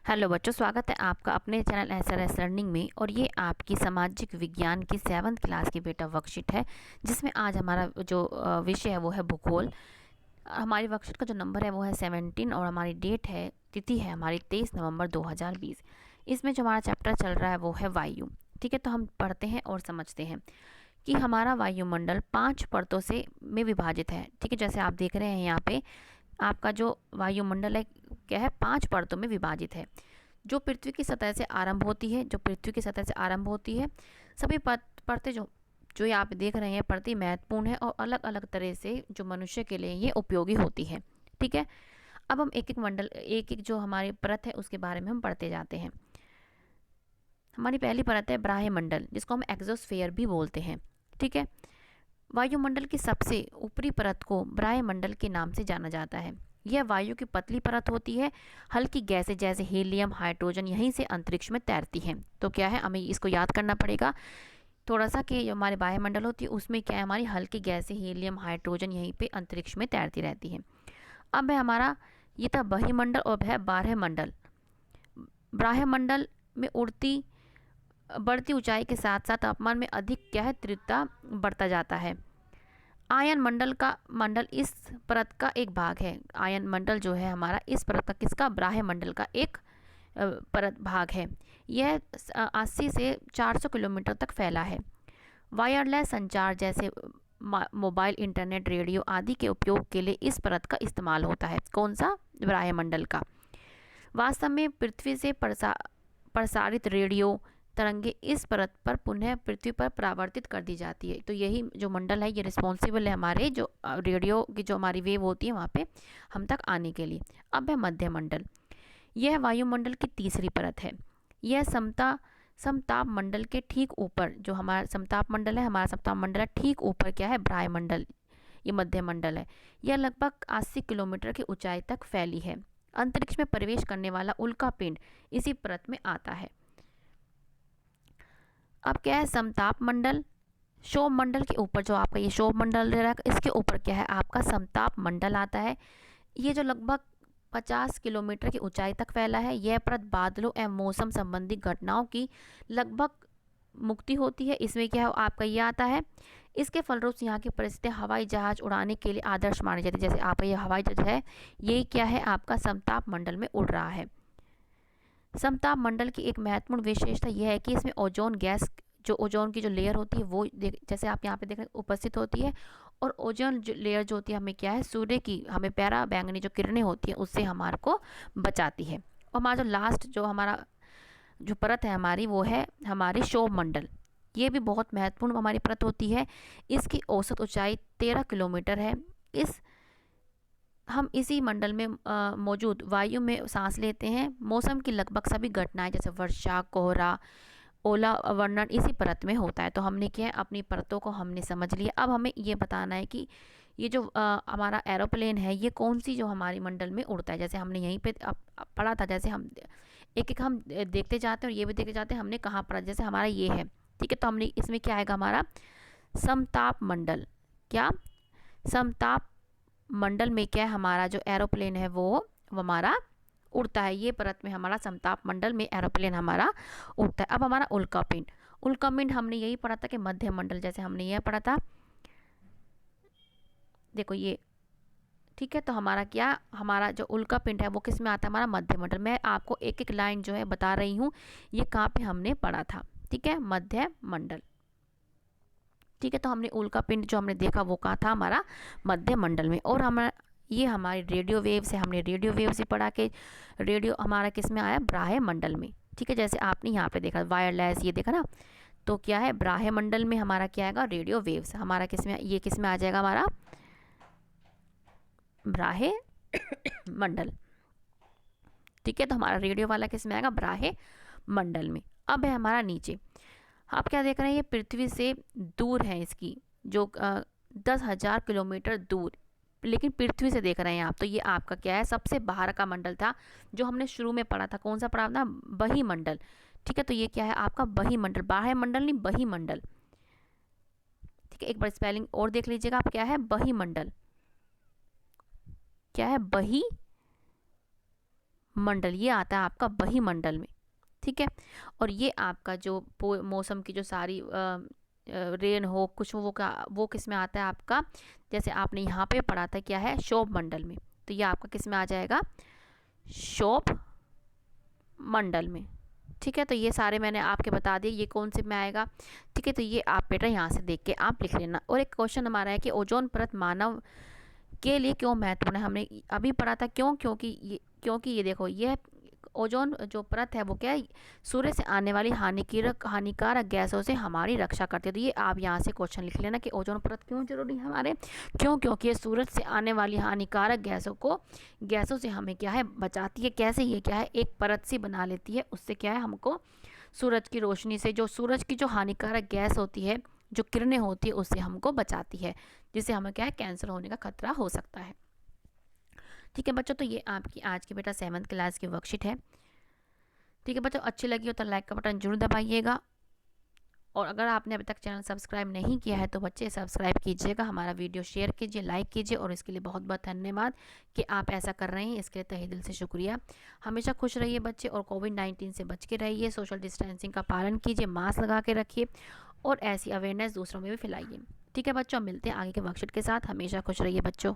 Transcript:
Hello बच्चों, स्वागत है आपका अपने चैनल एसआरएस लर्निंग में। और ये आपकी सामाजिक विज्ञान की 7th क्लास की बेटा वर्कशीट है, जिसमें आज हमारा जो विषय है वो है भूगोल। हमारी वर्कशीट का जो नंबर है वो है 17 और हमारी डेट है, तिथि है हमारी 23 नवंबर 2020। इसमें जो हमारा चैप्टर चल रहा है वो है वायु। ठीक है, तो हम पढ़ते हैं और समझते हैं कि हमारा वायुमंडल 5 परतों से में विभाजित है। ठीक है, जैसे आप देख रहे हैं यहाँ पे आपका जो वायुमंडल है क्या है, 5 परतों में विभाजित है। जो पृथ्वी की सतह से आरंभ होती है, सभी परतें जो जो ये आप देख रहे हैं परतें महत्वपूर्ण है और अलग अलग तरह से जो मनुष्य के लिए ये उपयोगी होती है। ठीक है, अब हम एक एक जो हमारी परत है उसके बारे में हम पढ़ते जाते हैं। हमारी पहली परत है ब्राह्मंडल, जिसको हम एक्सोस्फेयर भी बोलते हैं। ठीक है, वायुमंडल की सबसे ऊपरी परत को ब्राह्मंडल के नाम से जाना जाता है। यह वायु की पतली परत होती है। हल्की गैसें जैसे हीलियम, हाइड्रोजन यहीं से अंतरिक्ष में तैरती हैं। तो क्या है, हमें इसको याद करना पड़ेगा थोड़ा सा कि जो हमारे वायुमंडल होती है उसमें क्या है, हमारी हल्की गैसें हीलियम, हाइड्रोजन यहीं पे अंतरिक्ष में तैरती रहती हैं। अब है हमारा, ये था बहिमंडल और है बाह्यमंडल। ब्राह्मंडल में बढ़ती ऊंचाई के साथ साथ तापमान में अधिक क्या है, तीव्रता बढ़ता जाता है। आयन मंडल इस परत का एक भाग है। आयन मंडल जो है हमारा इस परत का किसका, ब्राह्मंडल का एक परत भाग है। यह 80 से 400 किलोमीटर तक फैला है। वायरलेस संचार जैसे मोबाइल, इंटरनेट, रेडियो आदि के उपयोग के लिए इस परत का इस्तेमाल होता है। कौन सा, ब्राह्मंडल का। वास्तव में पृथ्वी से प्रसारित रेडियो तरंगे इस परत पर पुनः पृथ्वी पर परावर्तित कर दी जाती है। तो यही जो मंडल है ये रिस्पॉन्सिबल है हमारे जो रेडियो की जो हमारी वेव होती है वहाँ पे हम तक आने के लिए। अब है मध्य मंडल। यह वायुमंडल की तीसरी परत है। यह समताप मंडल के ठीक ऊपर, जो हमारा समताप मंडल है ठीक ऊपर क्या है, ब्राह्मंडल, ये मध्य मंडल है। यह लगभग 80 किलोमीटर की ऊंचाई तक फैली है। अंतरिक्ष में प्रवेश करने वाला उल्का पिंड इसी परत में आता है। अब क्या है, समताप मंडल, क्षोभ मंडल के ऊपर जो आपका ये क्षोभ मंडल दे रहा है इसके ऊपर क्या है आपका समताप मंडल आता है। ये जो लगभग 50 किलोमीटर की ऊंचाई तक फैला है। यह परत बादलों एवं मौसम संबंधी घटनाओं की लगभग मुक्ति होती है। इसमें क्या है आपका ये आता है। इसके फलरूप यहाँ की परिस्थितियाँ हवाई जहाज उड़ाने के लिए आदर्श मानी जाती है। जैसे आपका ये हवाई जहाज है, ये क्या है आपका समताप मंडल में उड़ रहा है। समताप मंडल की एक महत्वपूर्ण विशेषता यह है कि इसमें ओजोन गैस, जो ओजोन की जो लेयर होती है वो जैसे आप यहाँ पे देख रहे हैं उपस्थित होती है। और ओजोन जो लेयर जो होती है हमें क्या है, सूर्य की हमें पैरा बैंगनी जो किरणें होती हैं उससे हमारे को बचाती है। और हमारा जो लास्ट जो हमारा जो परत है हमारी वो है हमारी क्षोभ मंडल। ये भी बहुत महत्वपूर्ण हमारी परत होती है। इसकी औसत ऊंचाई 13 किलोमीटर है। हम इसी मंडल में मौजूद वायु में सांस लेते हैं। मौसम की लगभग सभी घटनाएं जैसे वर्षा, कोहरा, ओला वर्णन इसी परत में होता है। तो हमने क्या है, अपनी परतों को हमने समझ लिया। अब हमें ये बताना है कि ये जो हमारा एरोप्लेन है ये कौन सी जो हमारी मंडल में उड़ता है। जैसे हमने यहीं पे पढ़ा था, जैसे हम एक एक हम देखते जाते हैं और ये भी देखते जाते हैं हमने कहाँ पढ़ा। जैसे हमारा ये है, ठीक है, तो हमने इसमें क्या आएगा हमारा समताप मंडल। क्या, समताप मंडल में क्या है हमारा जो एरोप्लेन है वो हमारा उड़ता है। ये परत में हमारा समताप मंडल में एरोप्लेन हमारा उड़ता है। अब हमारा उल्कापिंड, उल्कापिंड हमने यही पढ़ा था कि मध्य मंडल, जैसे हमने यह पढ़ा था, देखो ये, ठीक है। तो हमारा क्या, हमारा जो उल्कापिंड है वो किस में आता है, हमारा मध्य मंडल। मैं आपको एक एक लाइन जो है बता रही हूँ ये कहाँ पे हमने पढ़ा था। ठीक है, मध्य मंडल। ठीक है, तो हमने उल्कापिंड जो हमने देखा वो कहाँ था, हमारा मध्य मंडल में। और हमारा ये हमारी रेडियो वेव से, हमने रेडियो वेव से पढ़ा कि रेडियो हमारा किस में आया, ब्राह्मंडल में। ठीक है, जैसे आपने यहाँ पे देखा वायरलेस, ये देखा ना, तो क्या है ब्राह्मंडल में हमारा क्या आएगा, रेडियो वेव्स हमारा किस में, ये किस में आ जाएगा हमारा ब्राह्मंडल। ठीक है, तो हमारा रेडियो वाला किस में आएगा, ब्राह्मंडल में। अब है हमारा नीचे, आप क्या देख रहे हैं, ये पृथ्वी से दूर है, इसकी जो 10,000 किलोमीटर दूर, लेकिन पृथ्वी से देख रहे हैं आप। तो ये आपका क्या है, सबसे बाहर का मंडल था जो हमने शुरू में पढ़ा था। कौन सा पढ़ा था, बहिमंडल। ठीक है, तो ये क्या है आपका बहिमंडल, बाह्यमंडल नहीं बहिमंडल। ठीक है, एक बार स्पेलिंग और देख लीजिएगा आप, क्या है बहिमंडल, क्या है बही मंडल, ये आता है आपका वही मंडल में, ठीक है। और ये आपका जो मौसम की जो सारी रेन हो कुछ वो किस में आता है आपका, जैसे आपने यहाँ पे पढ़ा था क्या है, शोभ मंडल में। तो ये आपका किस में आ जाएगा, शोभ मंडल में, ठीक है। तो ये सारे मैंने आपके बता दिए ये कौन से में आएगा, ठीक है। तो ये आप बेटा यहाँ से देख के आप लिख लेना। और एक क्वेश्चन हमारा है कि ओजोन परत मानव के लिए क्यों महत्वपूर्ण है, हमने अभी पढ़ा था क्यों, क्योंकि ये देखो ये ओजोन जो परत है वो क्या है, सूर्य से आने वाली हानिकारक गैसों से हमारी रक्षा करती है। तो ये आप यहाँ से क्वेश्चन लिख लेना कि ओजोन परत क्यों जरूरी है हमारे, क्यों, क्योंकि ये सूरज से आने वाली हानिकारक गैसों से हमें क्या है बचाती है। कैसे, ये क्या है एक परत सी बना लेती है, उससे क्या है हमको सूरज की रोशनी से, जो सूरज की जो हानिकारक गैस होती है, जो किरणें होती है, उससे हमको बचाती है, जिससे हमें क्या है कैंसर होने का खतरा हो सकता है, ठीक है बच्चों। तो ये आपकी आज की बेटा 7th क्लास की वर्कशीट है, ठीक है बच्चों। अच्छी लगी हो तो लाइक का बटन जरूर दबाइएगा, और अगर आपने अभी तक चैनल सब्सक्राइब नहीं किया है तो बच्चे सब्सक्राइब कीजिएगा, हमारा वीडियो शेयर कीजिए, लाइक कीजिए, और इसके लिए बहुत बहुत धन्यवाद कि आप ऐसा कर रहे हैं, इसके लिए तहे दिल से शुक्रिया। हमेशा खुश रहिए बच्चे, और कोविड-19 से बच के रहिए, सोशल डिस्टेंसिंग का पालन कीजिए, मास्क लगा के रखिए, और ऐसी अवेयरनेस दूसरों में भी फैलाइए, ठीक है बच्चों। मिलते हैं आगे के वर्कशीट के साथ, हमेशा खुश रहिए बच्चों।